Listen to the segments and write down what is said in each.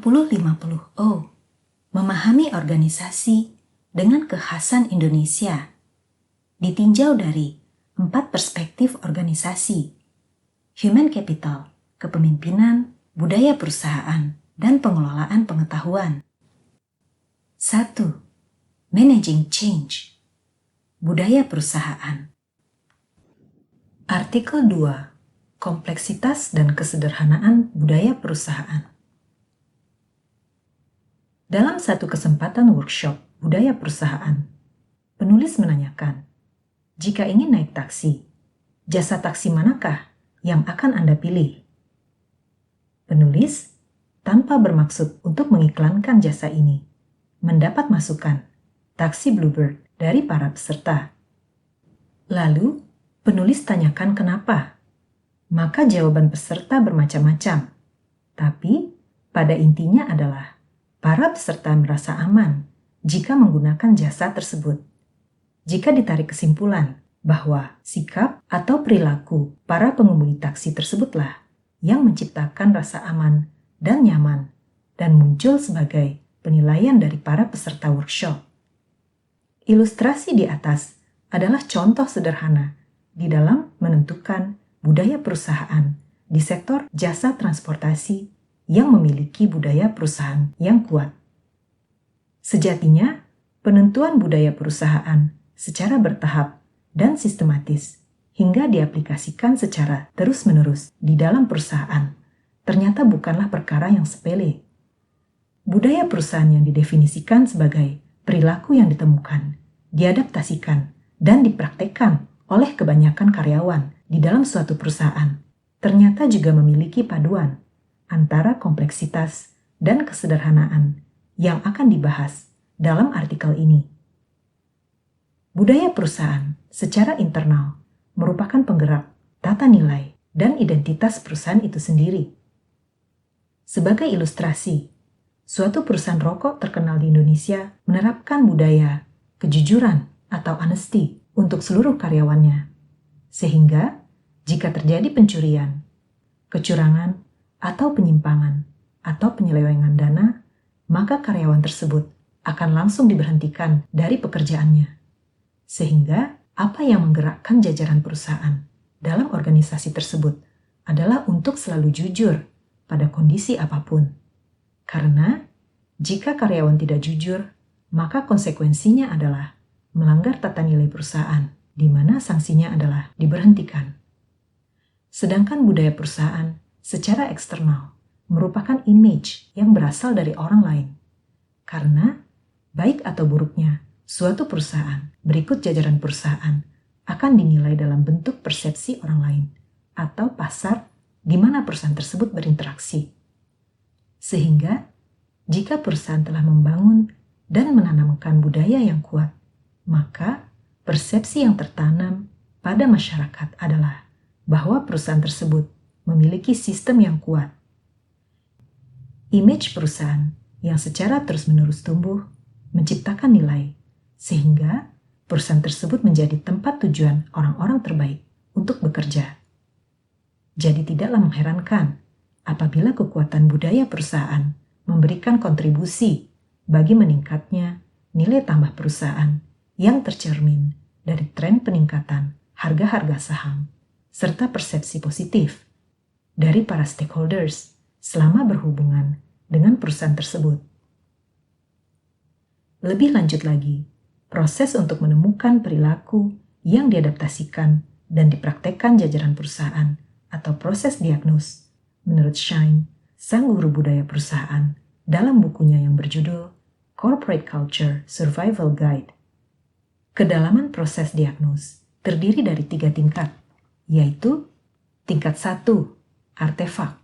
50-50O. Memahami organisasi dengan kekhasan Indonesia. Ditinjau dari 4 perspektif organisasi. Human capital, kepemimpinan, budaya perusahaan, dan pengelolaan pengetahuan. 1. Managing change. Budaya perusahaan. Artikel 2. Kompleksitas dan kesederhanaan budaya perusahaan. Dalam satu kesempatan workshop budaya perusahaan, penulis menanyakan, jika ingin naik taksi, jasa taksi manakah yang akan Anda pilih? Penulis, tanpa bermaksud untuk mengiklankan jasa ini, mendapat masukan taksi Bluebird dari para peserta. Lalu, penulis tanyakan kenapa. Maka jawaban peserta bermacam-macam, tapi pada intinya adalah para peserta merasa aman jika menggunakan jasa tersebut. Jika ditarik kesimpulan bahwa sikap atau perilaku para pengemudi taksi tersebutlah yang menciptakan rasa aman dan nyaman dan muncul sebagai penilaian dari para peserta workshop. Ilustrasi di atas adalah contoh sederhana di dalam menentukan budaya perusahaan di sektor jasa transportasi yang memiliki budaya perusahaan yang kuat. Sejatinya, penentuan budaya perusahaan secara bertahap dan sistematis hingga diaplikasikan secara terus-menerus di dalam perusahaan ternyata bukanlah perkara yang sepele. Budaya perusahaan yang didefinisikan sebagai perilaku yang ditemukan, diadaptasikan, dan dipraktekkan oleh kebanyakan karyawan di dalam suatu perusahaan ternyata juga memiliki paduan antara kompleksitas dan kesederhanaan yang akan dibahas dalam artikel ini. Budaya perusahaan secara internal merupakan penggerak tata nilai dan identitas perusahaan itu sendiri. Sebagai ilustrasi, suatu perusahaan rokok terkenal di Indonesia menerapkan budaya kejujuran atau honesty untuk seluruh karyawannya. Sehingga, jika terjadi pencurian, kecurangan, atau penyimpangan, atau penyelewengan dana, maka karyawan tersebut akan langsung diberhentikan dari pekerjaannya. Sehingga, apa yang menggerakkan jajaran perusahaan dalam organisasi tersebut adalah untuk selalu jujur pada kondisi apapun. Karena, jika karyawan tidak jujur, maka konsekuensinya adalah melanggar tata nilai perusahaan, di mana sanksinya adalah diberhentikan. Sedangkan budaya perusahaan secara eksternal merupakan image yang berasal dari orang lain. Karena, baik atau buruknya, suatu perusahaan berikut jajaran perusahaan akan dinilai dalam bentuk persepsi orang lain atau pasar di mana perusahaan tersebut berinteraksi. Sehingga, jika perusahaan telah membangun dan menanamkan budaya yang kuat, maka persepsi yang tertanam pada masyarakat adalah bahwa perusahaan tersebut memiliki sistem yang kuat. Image perusahaan yang secara terus-menerus tumbuh menciptakan nilai, sehingga perusahaan tersebut menjadi tempat tujuan orang-orang terbaik untuk bekerja. Jadi tidaklah mengherankan apabila kekuatan budaya perusahaan memberikan kontribusi bagi meningkatnya nilai tambah perusahaan yang tercermin dari tren peningkatan harga-harga saham, serta persepsi positif dari para stakeholders selama berhubungan dengan perusahaan tersebut. Lebih lanjut lagi, proses untuk menemukan perilaku yang diadaptasikan dan dipraktekkan jajaran perusahaan atau proses diagnose, menurut Shine, sang guru budaya perusahaan, dalam bukunya yang berjudul Corporate Culture Survival Guide. Kedalaman proses diagnose terdiri dari 3 tingkat, yaitu tingkat 1, artefak,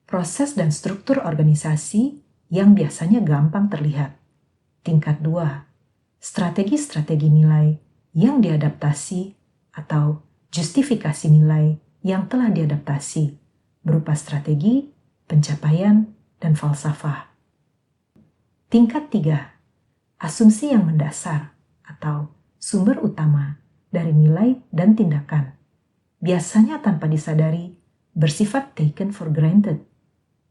proses dan struktur organisasi yang biasanya gampang terlihat. Tingkat 2, strategi-strategi nilai yang diadaptasi atau justifikasi nilai yang telah diadaptasi berupa strategi, pencapaian, dan falsafah. Tingkat 3, asumsi yang mendasar atau sumber utama dari nilai dan tindakan, biasanya tanpa disadari bersifat taken for granted,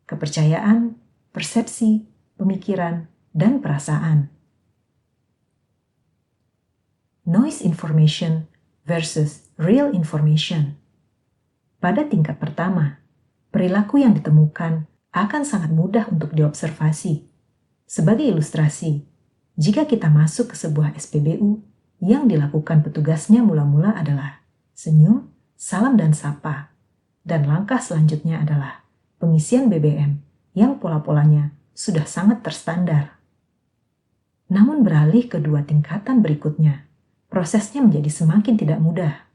kepercayaan, persepsi, pemikiran, dan perasaan. Noise information versus real information. Pada tingkat pertama, perilaku yang ditemukan akan sangat mudah untuk diobservasi. Sebagai ilustrasi, jika kita masuk ke sebuah SPBU, yang dilakukan petugasnya mula-mula adalah senyum, salam dan sapa, dan langkah selanjutnya adalah pengisian BBM yang pola-polanya sudah sangat terstandar. Namun beralih ke dua tingkatan berikutnya, prosesnya menjadi semakin tidak mudah.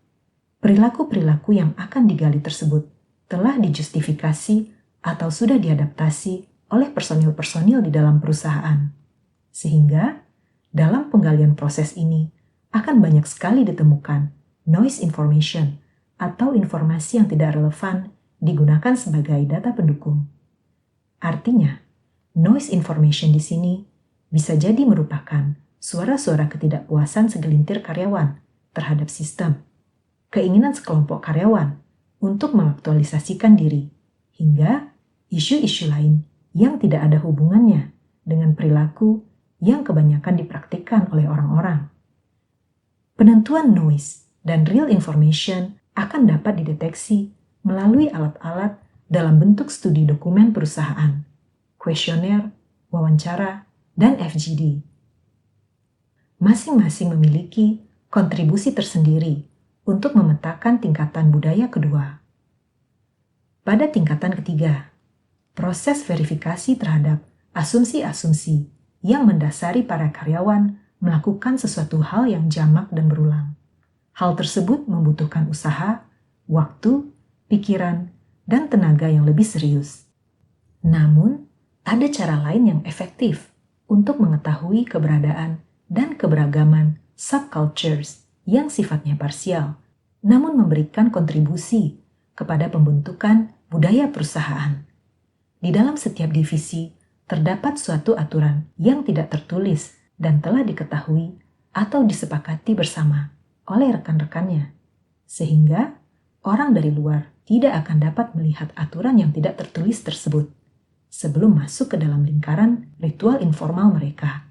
Perilaku-perilaku yang akan digali tersebut telah dijustifikasi atau sudah diadaptasi oleh personil-personil di dalam perusahaan. Sehingga, dalam penggalian proses ini, akan banyak sekali ditemukan noise information atau informasi yang tidak relevan digunakan sebagai data pendukung. Artinya, noise information di sini bisa jadi merupakan suara-suara ketidakpuasan segelintir karyawan terhadap sistem, keinginan sekelompok karyawan untuk mengaktualisasikan diri, hingga isu-isu lain yang tidak ada hubungannya dengan perilaku yang kebanyakan dipraktikkan oleh orang-orang. Penentuan noise dan real information akan dapat dideteksi melalui alat-alat dalam bentuk studi dokumen perusahaan, kuesioner, wawancara, dan FGD. Masing-masing memiliki kontribusi tersendiri untuk memetakan tingkatan budaya kedua. Pada tingkatan ketiga, proses verifikasi terhadap asumsi-asumsi yang mendasari para karyawan melakukan sesuatu hal yang jamak dan berulang. Hal tersebut membutuhkan usaha, waktu, pikiran, dan tenaga yang lebih serius. Namun, ada cara lain yang efektif untuk mengetahui keberadaan dan keberagaman subcultures yang sifatnya parsial, namun memberikan kontribusi kepada pembentukan budaya perusahaan. Di dalam setiap divisi, terdapat suatu aturan yang tidak tertulis dan telah diketahui atau disepakati bersama oleh rekan-rekannya, sehingga orang dari luar tidak akan dapat melihat aturan yang tidak tertulis tersebut sebelum masuk ke dalam lingkaran ritual informal mereka.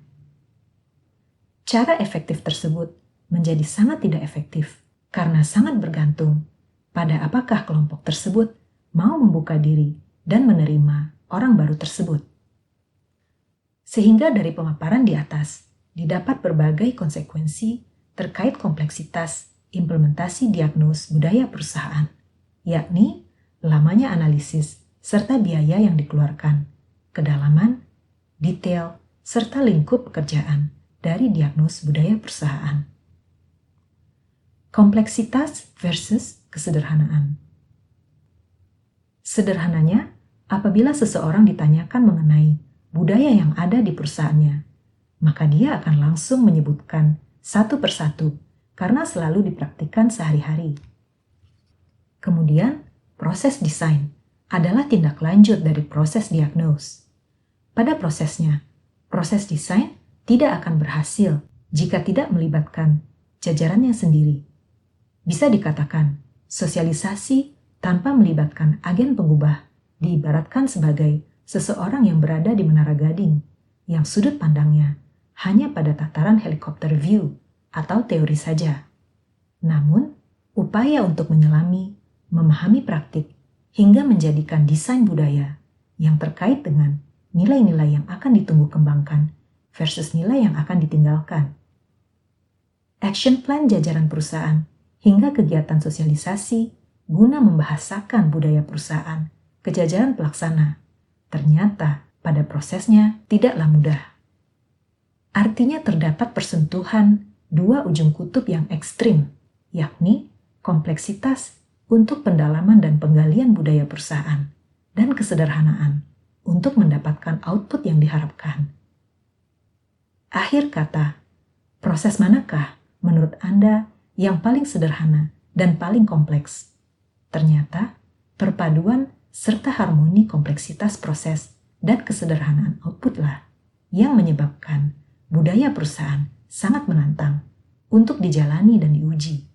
Cara efektif tersebut menjadi sangat tidak efektif karena sangat bergantung pada apakah kelompok tersebut mau membuka diri dan menerima orang baru tersebut. Sehingga dari pemaparan di atas, didapat berbagai konsekuensi terkait kompleksitas implementasi diagnos budaya perusahaan, yakni lamanya analisis serta biaya yang dikeluarkan, kedalaman, detail, serta lingkup pekerjaan dari diagnos budaya perusahaan. Kompleksitas versus kesederhanaan. Sederhananya, apabila seseorang ditanyakan mengenai budaya yang ada di perusahaannya, maka dia akan langsung menyebutkan satu persatu karena selalu dipraktikkan sehari-hari. Kemudian, proses desain adalah tindak lanjut dari proses diagnos. Pada prosesnya, proses desain tidak akan berhasil jika tidak melibatkan jajarannya sendiri. Bisa dikatakan, sosialisasi tanpa melibatkan agen pengubah diibaratkan sebagai seseorang yang berada di Menara Gading, yang sudut pandangnya hanya pada tataran helikopter view atau teori saja. Namun, upaya untuk menyelami, memahami praktik, hingga menjadikan desain budaya yang terkait dengan nilai-nilai yang akan ditumbuh kembangkan versus nilai yang akan ditinggalkan. Action plan jajaran perusahaan hingga kegiatan sosialisasi guna membahasakan budaya perusahaan ke jajaran pelaksana ternyata pada prosesnya tidaklah mudah. Artinya terdapat persentuhan dua ujung kutub yang ekstrim, yakni kompleksitas untuk pendalaman dan penggalian budaya perusahaan dan kesederhanaan untuk mendapatkan output yang diharapkan. Akhir kata, proses manakah menurut Anda yang paling sederhana dan paling kompleks? Ternyata, perpaduan serta harmoni kompleksitas proses dan kesederhanaan outputlah yang menyebabkan budaya perusahaan sangat menantang untuk dijalani dan diuji.